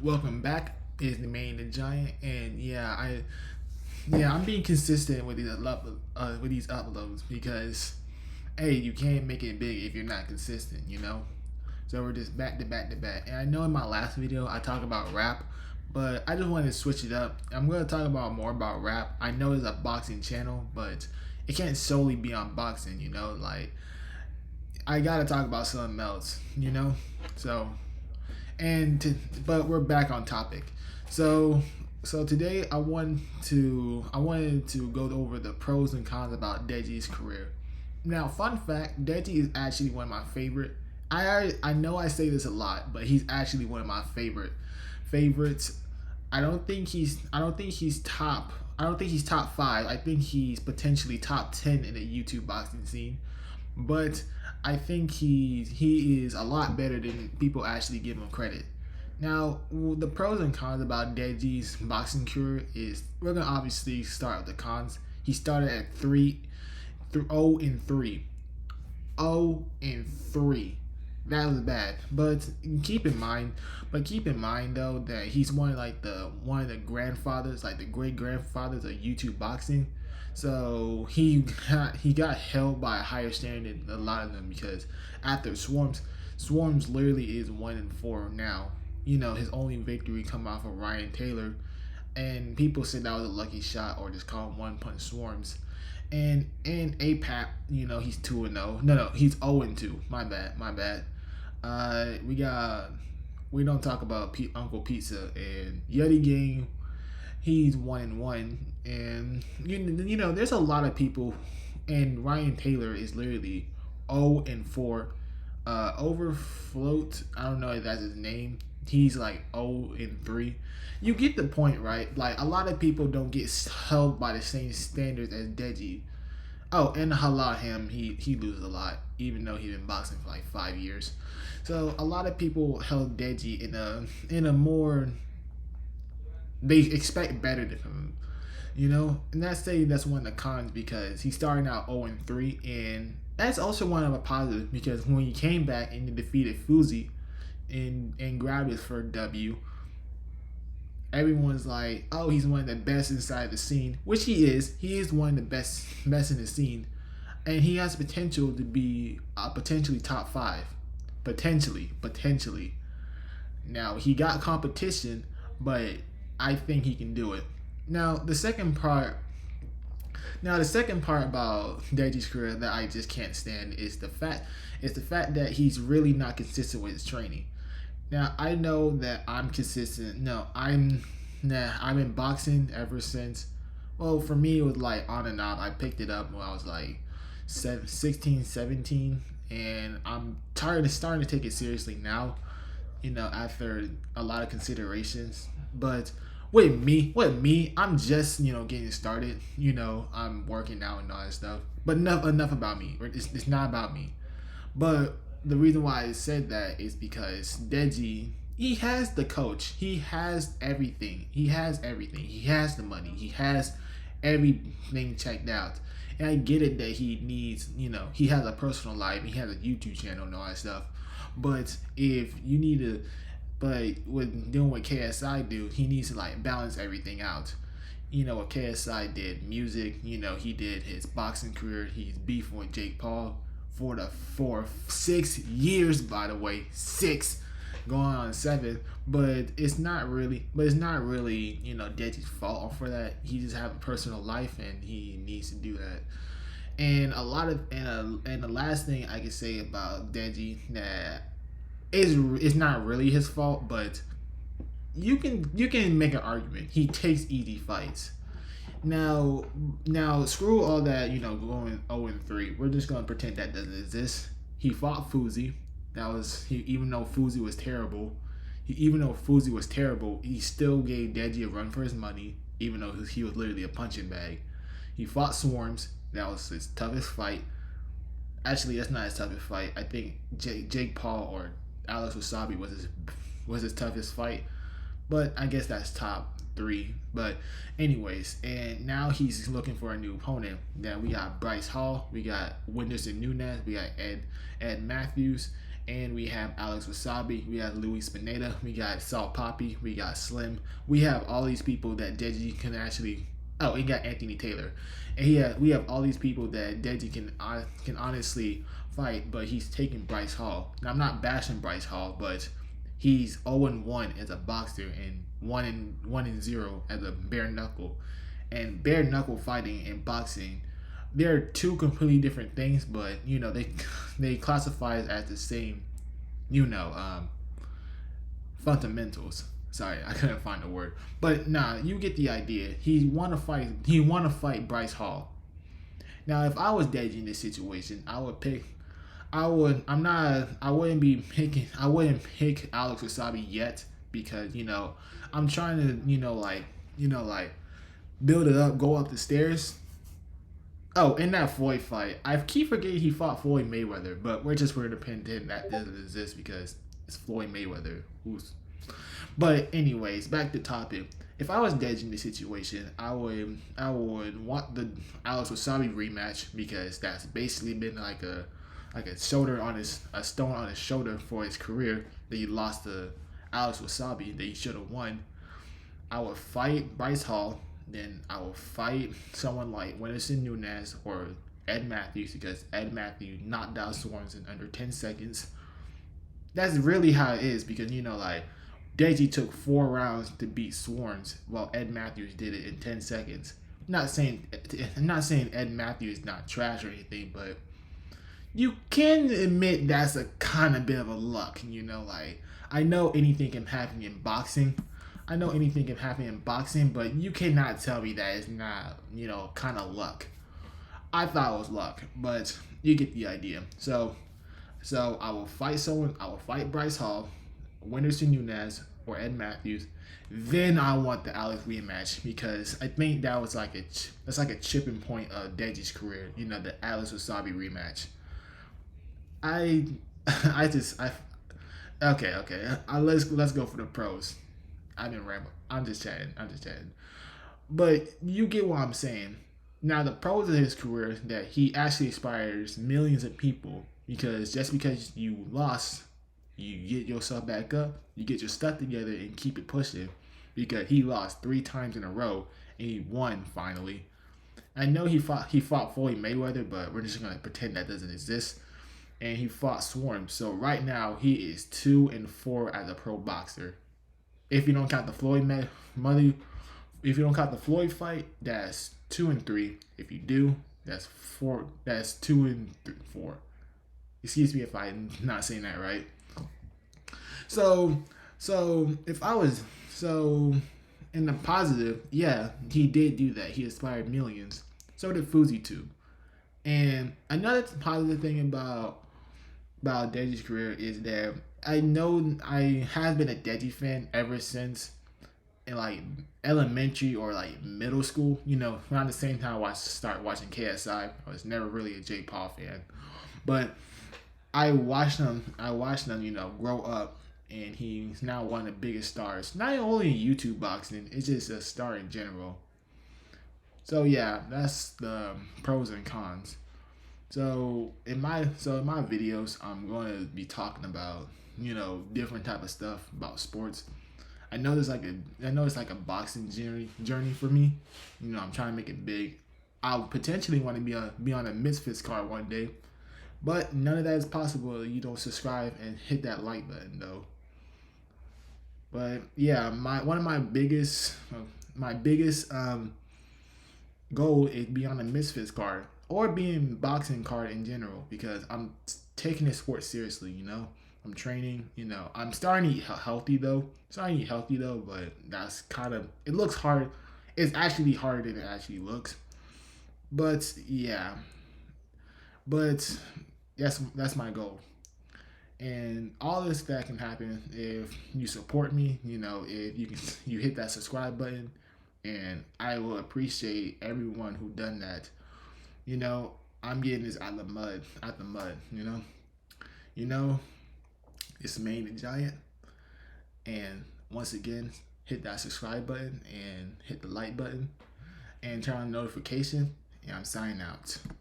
Welcome back. Is the main the giant, and I'm being consistent with these uploads because hey, you can't make it big if you're not consistent, you know. So we're just back to back to back. And I know in my last video I talked about rap, but I just wanted to switch it up. I'm gonna talk about more about rap. I know it's a boxing channel, but it can't solely be on boxing, you know. Like I gotta talk about something else, you know. So but we're back on topic. So today I wanted to go over the pros and cons about Deji's career. Now, fun fact, Deji is actually one of my favorite. I know I say this a lot, but he's actually one of my favorites. I don't think he's top 5. I think he's potentially top 10 in the YouTube boxing scene. But I think he is a lot better than people actually give him credit. Now, the pros and cons about Deji's boxing career is we're gonna obviously start with the cons. He started at 0 and 3. 0 and 3. That was bad. But keep in mind though that he's one of the grandfathers, like the great grandfathers of YouTube boxing. So he got held by a higher standard than a lot of them because after Swarms literally is 1 and 4 now. You know, his only victory come off of Ryan Taylor, and people said that was a lucky shot or just call him One Punch Swarms. And APAP, you know, he's 2 and 0. No, he's 0 and 2. My bad. We don't talk about Uncle Pizza and Yeti Gang. He's 1 and 1, and you know there's a lot of people, and Ryan Taylor is literally 0 and 4. Overfloat, I don't know if that's his name. He's like 0 and 3. You get the point, right? Like a lot of people don't get held by the same standards as Deji. Oh, and him, he loses a lot, even though he's been boxing for like 5 years. So a lot of people held Deji in a more, they expect better from him, you know. And that's one of the cons because he's starting out 0 and 3, and that's also one of a positive because when he came back and he defeated Fuzi and grabbed his first W, everyone's like, oh, he's one of the best inside the scene, which he is. He is one of the best in the scene, and he has potential to be potentially top 5, potentially. Now he got competition, but I think he can do it. Now the second part about Deji's career that I just can't stand is the fact that he's really not consistent with his training. Now I know that I'm consistent. I've been boxing ever since. Well, for me it was like on and off. I picked it up when I was like 16, 17, and I'm starting to take it seriously now. You know, after a lot of considerations, but with me, I'm just, you know, getting started. You know, I'm working out and all that stuff. But enough about me. It's not about me. But the reason why I said that is because Deji, he has the coach. He has everything. He has the money. He has everything checked out. And I get it that he needs, you know, he has a personal life. He has a YouTube channel and all that stuff. But if you need to, but with doing what KSI do, he needs to like balance everything out. You know what KSI did, music. You know, he did his boxing career. He's beefing with Jake Paul for 6 years, by the way, 6 going on 7. But it's not really, you know, Deji's fault for that. He just have a personal life and he needs to do that. And the last thing I can say about Deji that is not really his fault, but you can make an argument. He takes easy fights. Now screw all that, you know, going 0 and 3. We're just gonna pretend that doesn't exist. He fought Fuzi. Even though Fuzi was terrible, he still gave Deji a run for his money, even though he was literally a punching bag. He fought Swarms. That was his toughest fight. Actually, that's not his toughest fight. I think Jake Paul or Alex Wasabi was his toughest fight. But I guess that's top 3. But anyways, and now he's looking for a new opponent. Then we got Bryce Hall, we got Whindersson Nunes, we got Ed Matthews, and we have Alex Wasabi, we have Louis Spinetta, we got Salt Poppy, we got Slim. We have all these people that Deji can actually. Oh, we got Anthony Taylor, and we have all these people that Deji can honestly fight, but he's taking Bryce Hall. Now I'm not bashing Bryce Hall, but he's 0-1 as a boxer and 1-0 as a bare knuckle. And bare knuckle fighting and boxing, they're two completely different things, but they classify it as the same, fundamentals. Sorry, I couldn't find the word, but nah, you get the idea. He want to fight. He want to fight Bryce Hall. Now, if I was Deji in this situation, I would pick. I would. I'm not. I wouldn't be picking. I wouldn't pick Alex Wasabi yet because I'm trying to like build it up, go up the stairs. Oh, in that Floyd fight, I keep forgetting he fought Floyd Mayweather, but we're just going to pretend that doesn't exist because it's Floyd Mayweather. But anyways, back to topic. If I was Deji in this situation, I would want the Alex Wasabi rematch because that's basically been like a a stone on his shoulder for his career that he lost to Alex Wasabi that he should have won. I would fight Bryce Hall, then I will fight someone like Whindersson Nunes or Ed Matthews because Ed Matthews knocked out Swarms in under 10 seconds. That's really how it is because Deji took 4 rounds to beat Swarms while Ed Matthews did it in 10 seconds. I'm not saying Ed Matthews is not trash or anything, but you can admit that's a kind of bit of a luck. I know anything can happen in boxing. But you cannot tell me that it's not, kind of luck. I thought it was luck, but you get the idea. So I will fight someone. I will fight Bryce Hall, Whindersson Nunes, or Ed Matthews. Then I want the Alex rematch because I think that's like a chipping point of Deji's career. The Alex Wasabi rematch. Okay. Let's go for the pros. I've been rambling. I'm just chatting. But you get what I'm saying. Now the pros of his career is that he actually inspires millions of people because just because you lost, you get yourself back up, you get your stuff together and keep it pushing. Because he lost 3 times in a row and he won finally. I know he fought Floyd Mayweather, but we're just gonna pretend that doesn't exist. And he fought Swarm. So right now he is 2-4 as a pro boxer. If you don't count the Floyd fight, that's 2-3. If you do, that's 4. That's 2-4. Excuse me if I'm not saying that right. So in the positive, yeah, he did do that. He inspired millions. So did FuziTube. And another positive thing about Deji's career is that I know I have been a Deji fan ever since in like elementary or like middle school. Around the same time I started watching KSI. I was never really a Jake Paul fan, but I watched them. Grow up, and he's now one of the biggest stars. Not only in YouTube boxing, it's just a star in general. So yeah, that's the pros and cons. So in my videos, I'm going to be talking about different type of stuff about sports. I know it's like a boxing journey for me. I'm trying to make it big. I potentially want to be on a Misfits card one day, but none of that is possible. You don't subscribe and hit that like button though. But yeah, one of my biggest goal is be on a Misfits card or being boxing card in general because I'm taking this sport seriously. I'm training. I'm starting to eat healthy though. But that's it looks hard. It's actually harder than it actually looks. But yeah, but that's my goal. And all this that can happen if you support me. If you hit that subscribe button, and I will appreciate everyone who done that. I'm getting this out the mud. It's Maine the Giant. And once again, hit that subscribe button and hit the like button and turn on the notification. And I'm signing out.